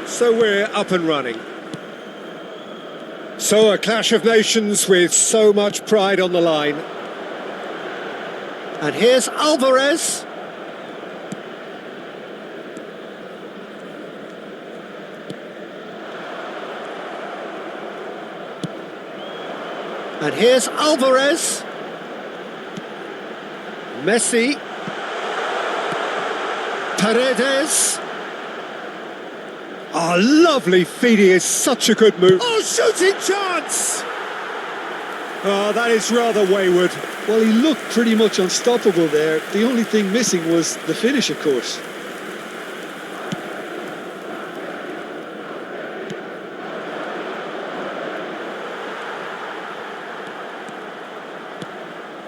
So we're up and running. So a clash of nations with so much pride on the line. And here's Alvarez. And here's Alvarez. Messi. Paredes. Oh, lovely feeding is such a good move. Oh, shooting chance! Oh, that is rather wayward. Well, he looked pretty much unstoppable there. The only thing missing was the finish, of course.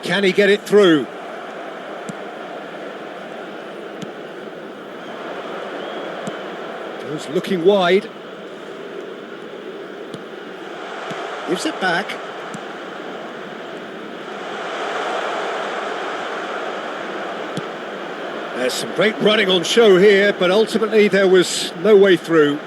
Can he get it through? Goes looking wide. Gives it back. There's some great running on show here, but ultimately there was no way through.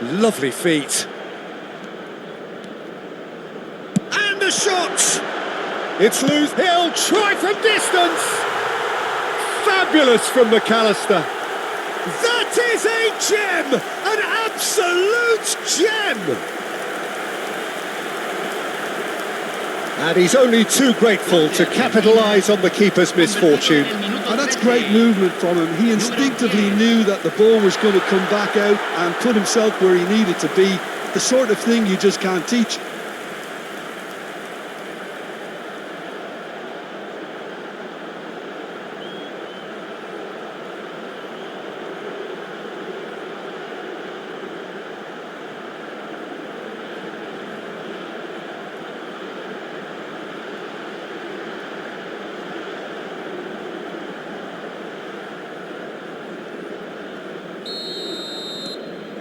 Lovely feet. And the shot! It's loose. He'll try from distance! Fabulous from McAllister. That is a gem! An absolute gem! And he's only too grateful to capitalise on the keeper's misfortune. And that's great movement from him. He instinctively knew that the ball was going to come back out and put himself where he needed to be. The sort of thing you just can't teach.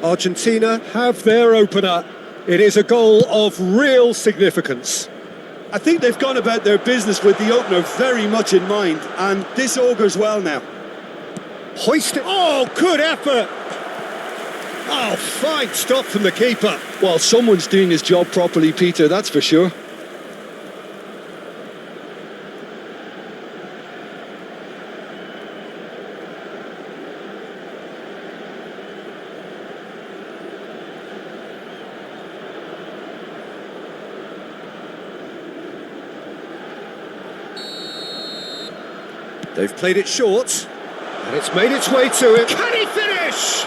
Argentina have their opener. It is a goal of real significance. I think they've gone about their business with the opener very much in mind, and this augurs well now. Hoisted. Oh, good effort. Oh, fine stop from the keeper. Well, someone's doing his job properly, Peter, that's for sure. They've played it short, and it's made its way to him. Can he finish?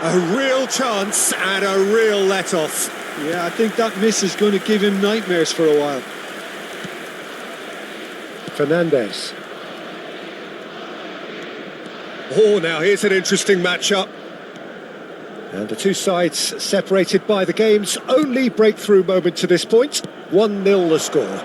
A real chance and a real let-off. Yeah, I think that miss is going to give him nightmares for a while. Fernandez. Oh, now here's an interesting matchup. And the two sides separated by the game's only breakthrough moment to this point. 1-0 the score.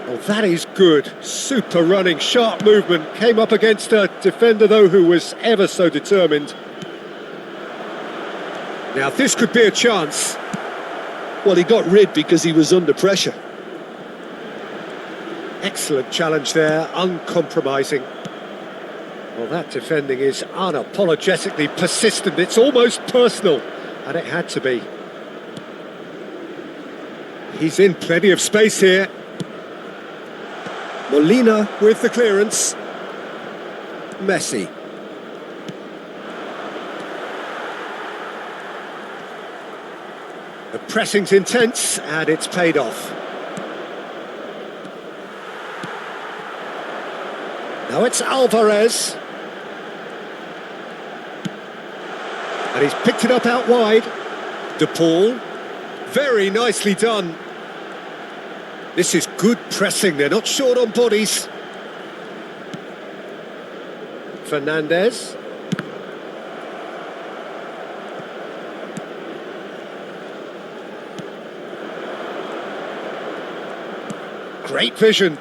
Oh, that is good. Super running, sharp movement. Came up against a defender, though, who was ever so determined. Now, this could be a chance. Well, he got rid because he was under pressure. Excellent challenge there, uncompromising. Well, that defending is unapologetically persistent. It's almost personal, and it had to be. He's in plenty of space here. Molina with the clearance. Messi. The pressing's intense, and it's paid off. Now it's Alvarez. And he's picked it up out wide. De Paul. Very nicely done. This is good pressing, they're not short on bodies. Fernandez. Great vision.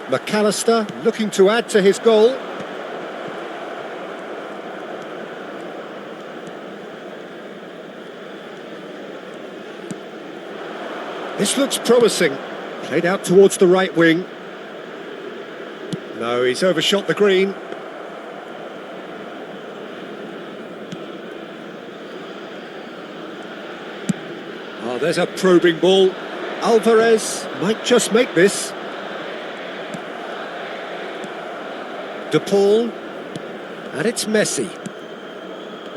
McAllister looking to add to his goal. This looks promising. Played out towards the right wing. No, he's overshot the green. Oh, there's a probing ball. Alvarez might just make this. De Paul. And it's Messi.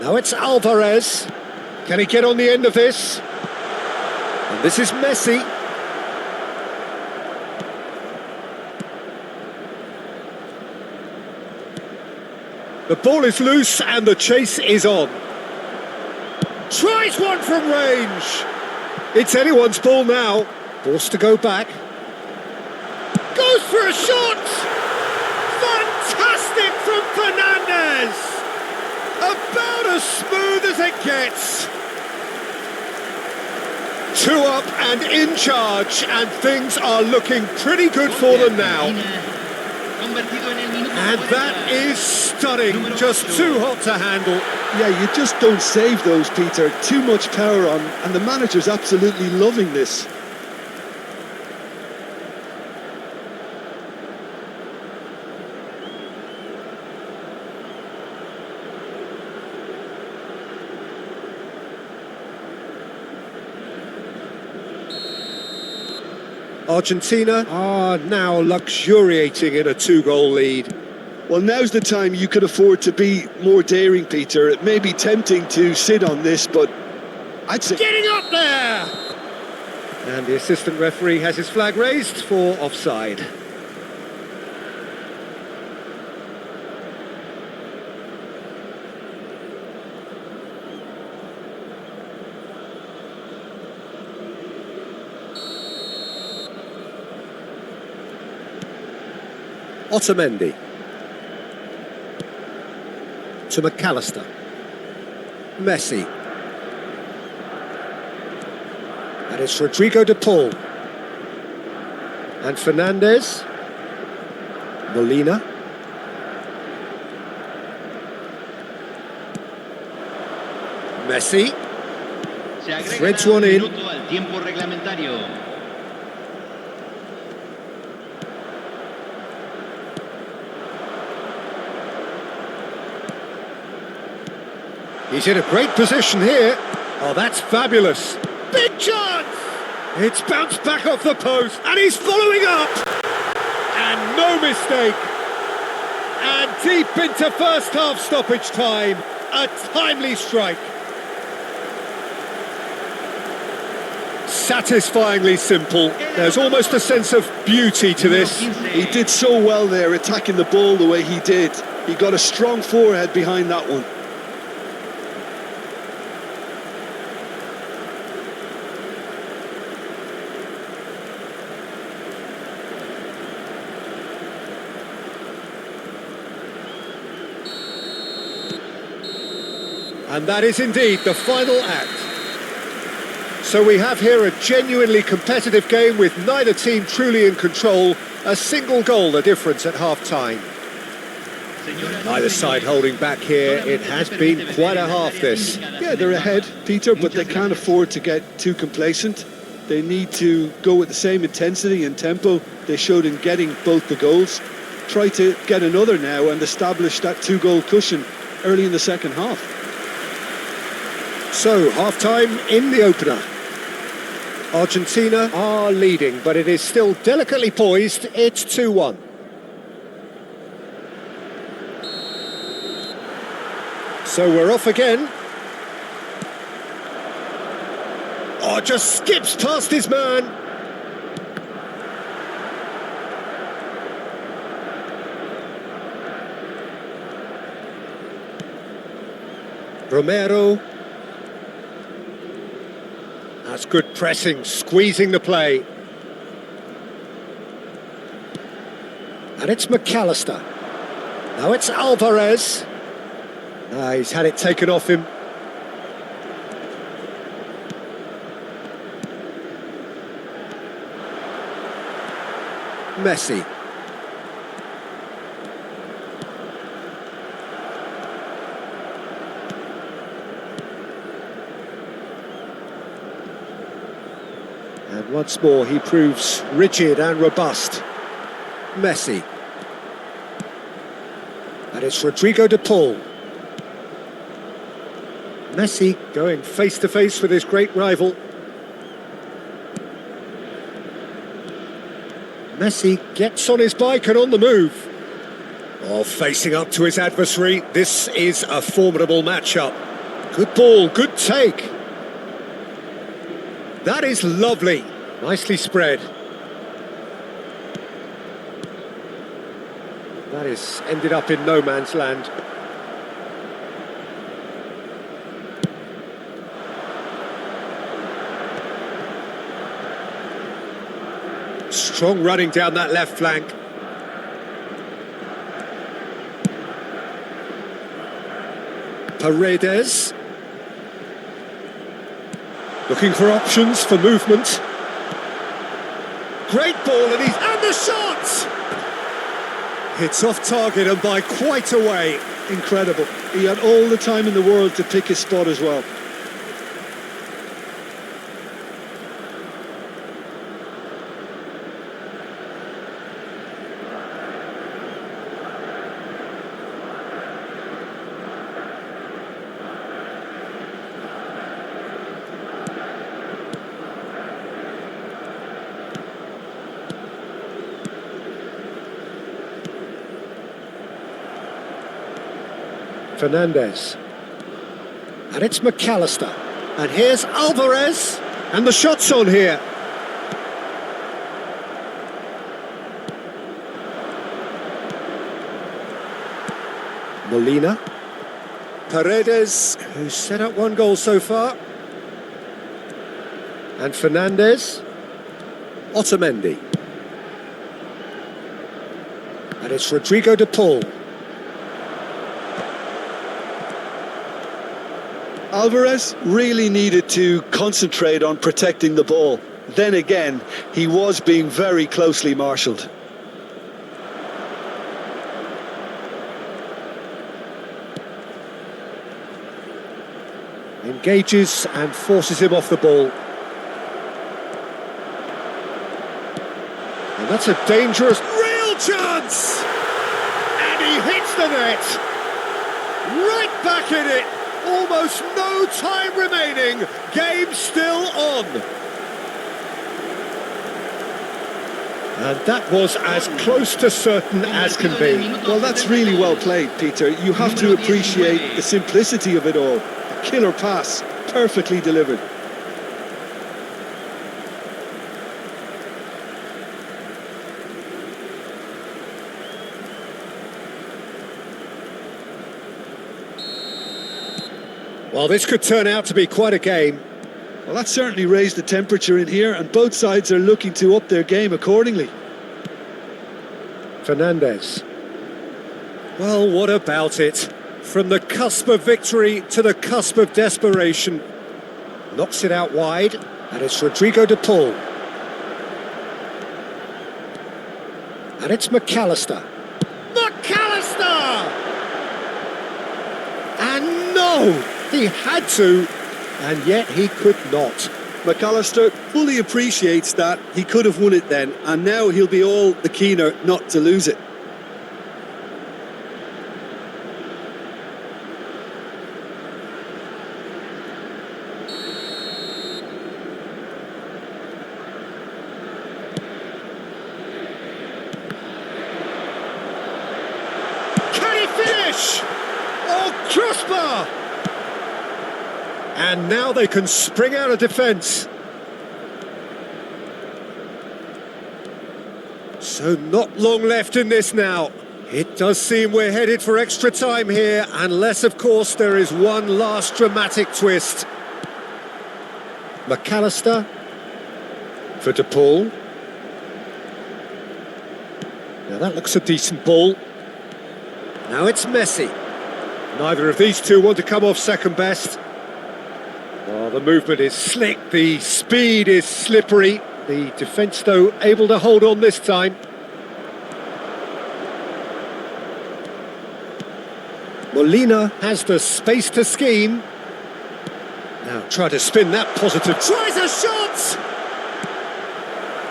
Now it's Alvarez. Can he get on the end of this? And this is Messi. The ball is loose and the chase is on. Tries one from range. It's anyone's ball now. Forced to go back. Goes for a shot! Fantastic from Fernandez! About as smooth as it gets. 2 up and in charge, and things are looking pretty good for them now. And that is stunning, just too hot to handle. Yeah, you just don't save those, Peter. Too much power on, and the manager's absolutely loving this. Argentina are now luxuriating in a 2-goal lead. Well, now's the time you could afford to be more daring, Peter. It may be tempting to sit on this, but I'd say... Getting up there! And the assistant referee has his flag raised for offside. Otamendi. To McAllister. Messi. And it's Rodrigo de Paul. And Fernandez. Molina. Messi. Threads one in. He's in a great position here. Oh, that's fabulous. Big chance! It's bounced back off the post, and he's following up! And no mistake! And deep into first half stoppage time, a timely strike. Satisfyingly simple. There's almost a sense of beauty to this. He did so well there, attacking the ball the way he did. He got a strong forehead behind that one. And that is indeed the final act. So we have here a genuinely competitive game with neither team truly in control. A single goal the difference at half-time. Neither side holding back here. It has been quite a half, this. Yeah, they're ahead, Peter, but they can't afford to get too complacent. They need to go with the same intensity and tempo they showed in getting both the goals. Try to get another now and establish that 2-goal cushion early in the second half. So, half-time in the opener. Argentina are leading, but it is still delicately poised. It's 2-1. So we're off again. Oh, just skips past his man. Romero. That's good pressing, squeezing the play. And it's McAllister. Now it's Alvarez. He's had it taken off him. Messi. And once more he proves rigid and robust. Messi. And it's Rodrigo de Paul. Messi going face to face with his great rival. Messi gets on his bike and on the move. Oh, facing up to his adversary, this is a formidable matchup. Good ball, good take. That is lovely. Nicely spread. That is ended up in no man's land. Strong running down that left flank. Paredes. Looking for options for movement. Great ball and the shot! It's off target and by quite a way. Incredible. He had all the time in the world to pick his spot as well. Fernandez. And it's McAllister. And here's Alvarez. And the shot's on here. Molina. Paredes, who's set up one goal so far. And Fernandez. Otamendi. And it's Rodrigo de Paul. Alvarez really needed to concentrate on protecting the ball. Then again, he was being very closely marshalled. Engages and forces him off the ball. And that's a dangerous, real chance! And he hits the net! Right back in it! Almost no time remaining. Game still on. And that was as close to certain as can be. Well, that's really well played, Peter. You have to appreciate the simplicity of it all. A killer pass, perfectly delivered. Well, this could turn out to be quite a game. Well, that certainly raised the temperature in here, and both sides are looking to up their game accordingly. Fernandez. Well, what about it? From the cusp of victory to the cusp of desperation. Knocks it out wide, and it's Rodrigo de Paul. And it's McAllister. McAllister! And no! He had to, and yet he could not. McAllister fully appreciates that. He could have won it then, and now he'll be all the keener not to lose it. Can he finish? Oh, crossbar! And now they can spring out of defence. So not long left in this now. It does seem we're headed for extra time here, unless, of course, there is one last dramatic twist. McAllister for De Paul. Now that looks a decent ball. Now it's Messi. Neither of these two want to come off second best. Well, the movement is slick, the speed is slippery. The defence, though, able to hold on this time. Molina has the space to scheme. Now try to spin that positive. Tries a shot!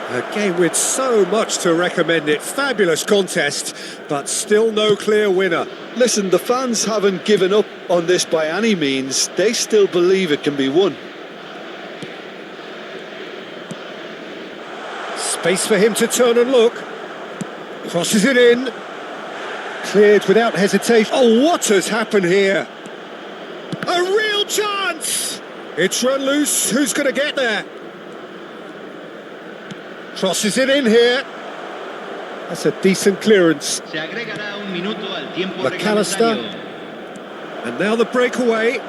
A game with so much to recommend it. Fabulous contest, but still no clear winner. Listen, the fans haven't given up on this by any means. They still believe it can be won. Space for him to turn and look. Crosses it in. Cleared without hesitation. Oh, what has happened here? A real chance! It's run loose. Who's going to get there? Crosses it in here. That's a decent clearance. McAllister. And now the breakaway.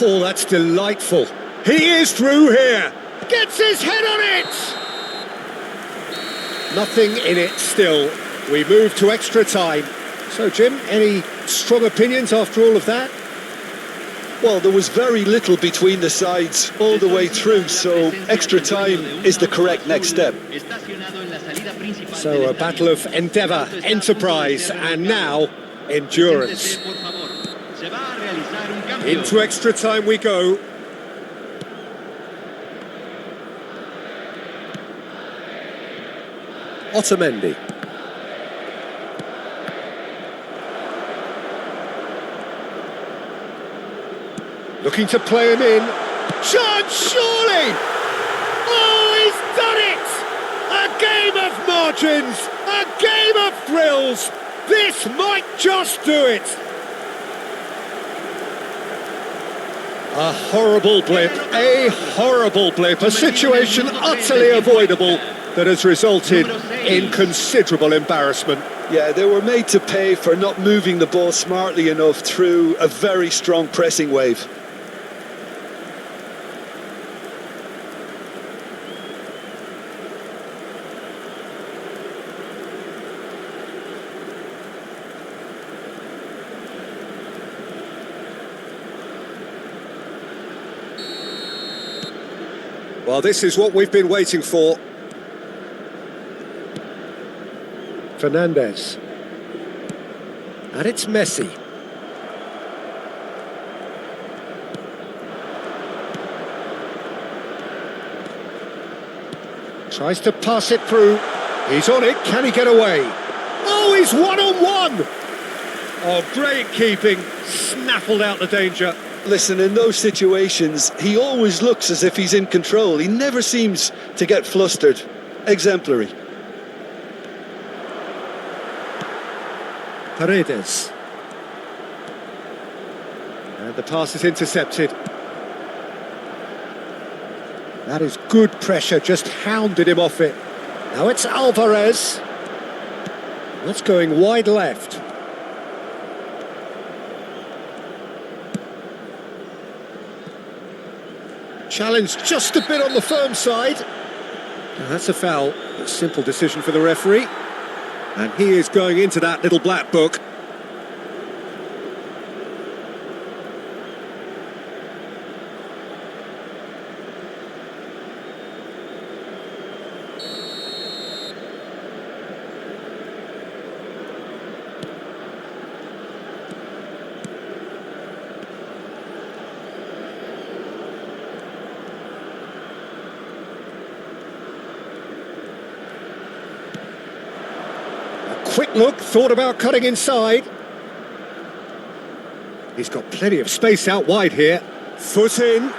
Oh, that's delightful. He is through here. Gets his head on it. Nothing in it still. We move to extra time. So, Jim, any strong opinions after all of that? Well, there was very little between the sides all the way through, so extra time is the correct next step. So a battle of endeavour, enterprise, and now endurance. Into extra time we go. Otamendi. Looking to play him in. Chance, surely! Oh, he's done it! A game of margins! A game of thrills! This might just do it! A horrible blip, a situation utterly avoidable that has resulted in considerable embarrassment. Yeah, they were made to pay for not moving the ball smartly enough through a very strong pressing wave. Well, this is what we've been waiting for. Fernandez. And it's Messi. Tries to pass it through. He's on it. Can he get away? Oh, he's one-on-one! Oh, great keeping. Snaffled out the danger. Listen, in those situations, he always looks as if he's in control. He never seems to get flustered. Exemplary. Paredes. And the pass is intercepted. That is good pressure, just hounded him off it. Now it's Alvarez. That's going wide left. Challenge just a bit on the firm side. Now that's a foul. A simple decision for the referee. And he is going into that little black book. Quick look, thought about cutting inside. He's got plenty of space out wide here. Foot in.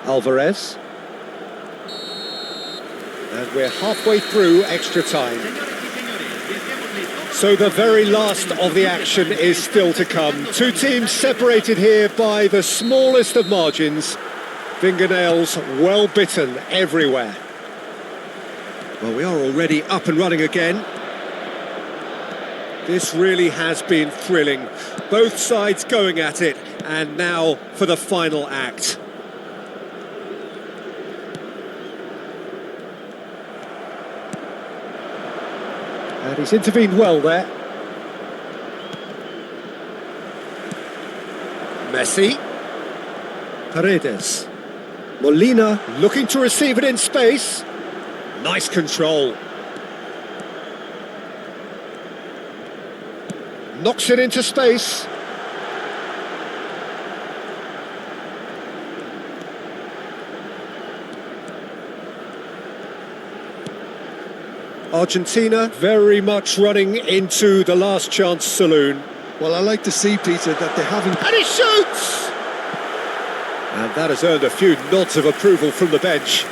Alvarez. And we're halfway through extra time. So the very last of the action is still to come. Two teams separated here by the smallest of margins. Fingernails well bitten everywhere. Well, we are already up and running again. This really has been thrilling. Both sides going at it, and now for the final act. And he's intervened well there. Messi. Paredes. Molina looking to receive it in space. Nice control. Knocks it into space. Argentina very much running into the last chance saloon. Well, I like to see, Peter, that they haven't... And he shoots! And that has earned a few nods of approval from the bench.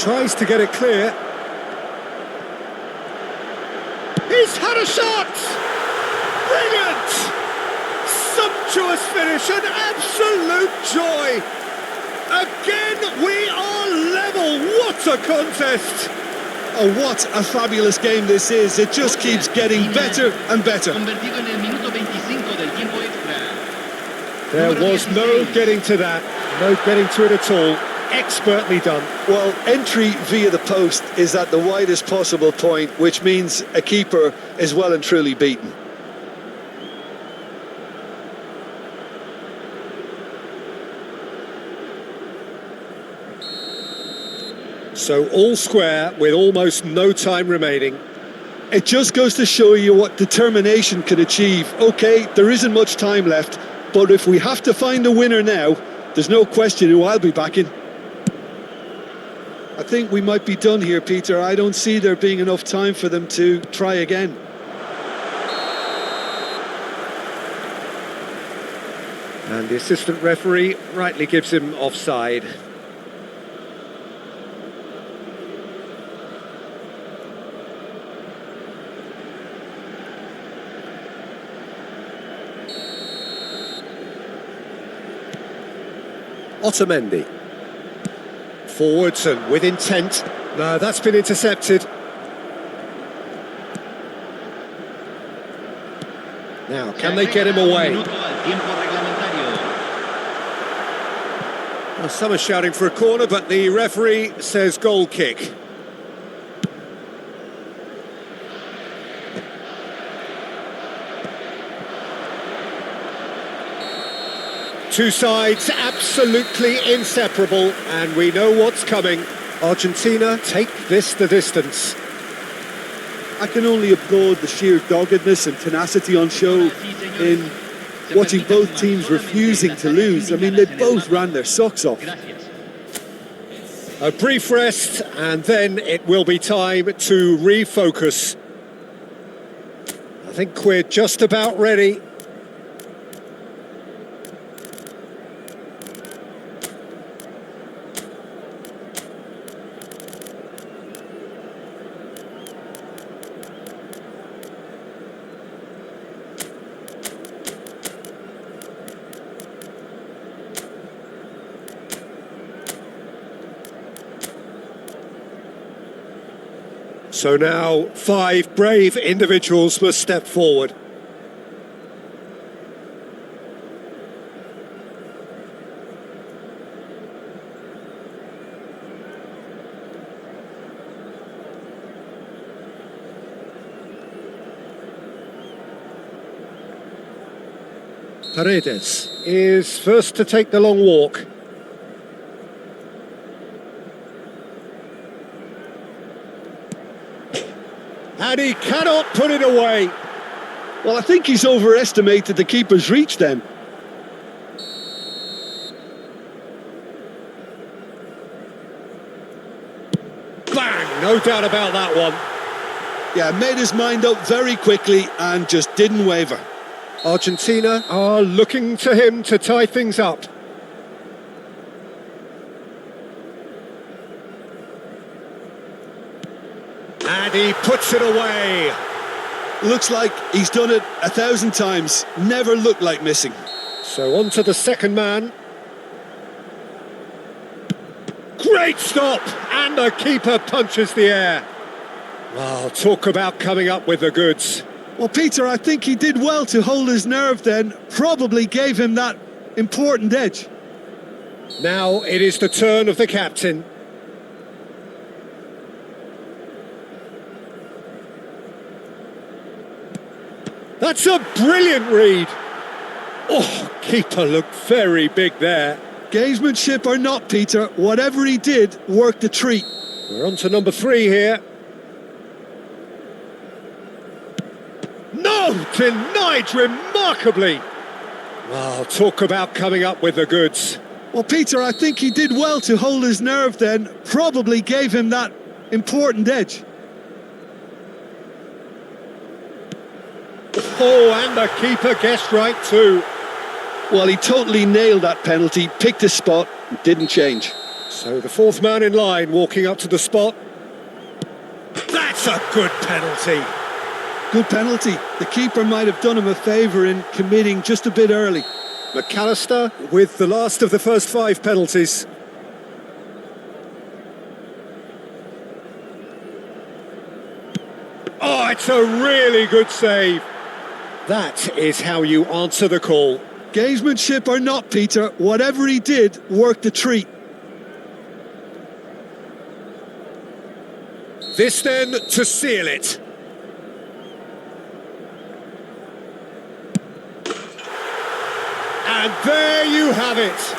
Tries to get it clear. He's had a shot! Brilliant! Sumptuous finish, an absolute joy! Again, we are level. What a contest! Oh, what a fabulous game this is. It just keeps getting better and better. There was no getting to that. No getting to it at all. Expertly done. Well, entry via the post is at the widest possible point, which means a keeper is well and truly beaten. So all square with almost no time remaining. It just goes to show you what determination can achieve. Okay, there isn't much time left, but if we have to find a winner now, there's no question who I'll be backing. I think we might be done here, Peter. I don't see there being enough time for them to try again. And the assistant referee rightly gives him offside. Otamendi. Forwards and with intent. No, that's been intercepted. Now, can they get him away? Well, some are shouting for a corner, but the referee says goal kick. Two sides absolutely inseparable, and we know what's coming. Argentina take this the distance. I can only applaud the sheer doggedness and tenacity on show in watching both teams refusing to lose. I mean, they both ran their socks off. A brief rest, and then it will be time to refocus. I think we're just about ready. So now 5 brave individuals must step forward. Paredes is first to take the long walk. And he cannot put it away. Well, I think he's overestimated the keeper's reach then. Bang! No doubt about that one. Yeah, made his mind up very quickly and just didn't waver. Argentina are looking to him to tie things up. And he puts it away. Looks like he's done it 1,000 times. Never looked like missing. So on to the second man. Great stop! And the keeper punches the air. Well, talk about coming up with the goods. Well, Peter, I think he did well to hold his nerve then. Probably gave him that important edge. Now it is the turn of the captain. That's a brilliant read. Oh, keeper looked very big there. Gamesmanship or not, Peter, whatever he did worked a treat. We're on to number 3 here. No! Denied remarkably! Well, talk about coming up with the goods. Well, Peter, I think he did well to hold his nerve then. Probably gave him that important edge. Oh, and the keeper guessed right too. Well, he totally nailed that penalty, picked his spot, didn't change. So the 4th man in line walking up to the spot. That's a good penalty. Good penalty. The keeper might have done him a favour in committing just a bit early. McAllister with the last of the first 5 penalties. Oh, it's a really good save. That is how you answer the call. Gamesmanship or not, Peter, whatever he did worked a treat. This then to seal it. And there you have it.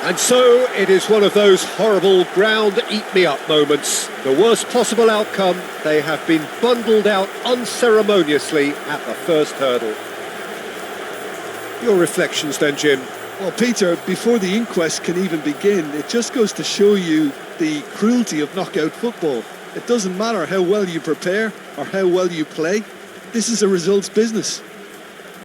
And so it is one of those horrible ground-eat-me-up moments. The worst possible outcome, they have been bundled out unceremoniously at the first hurdle. Your reflections then, Jim? Well, Peter, before the inquest can even begin, it just goes to show you the cruelty of knockout football. It doesn't matter how well you prepare or how well you play. This is a results business.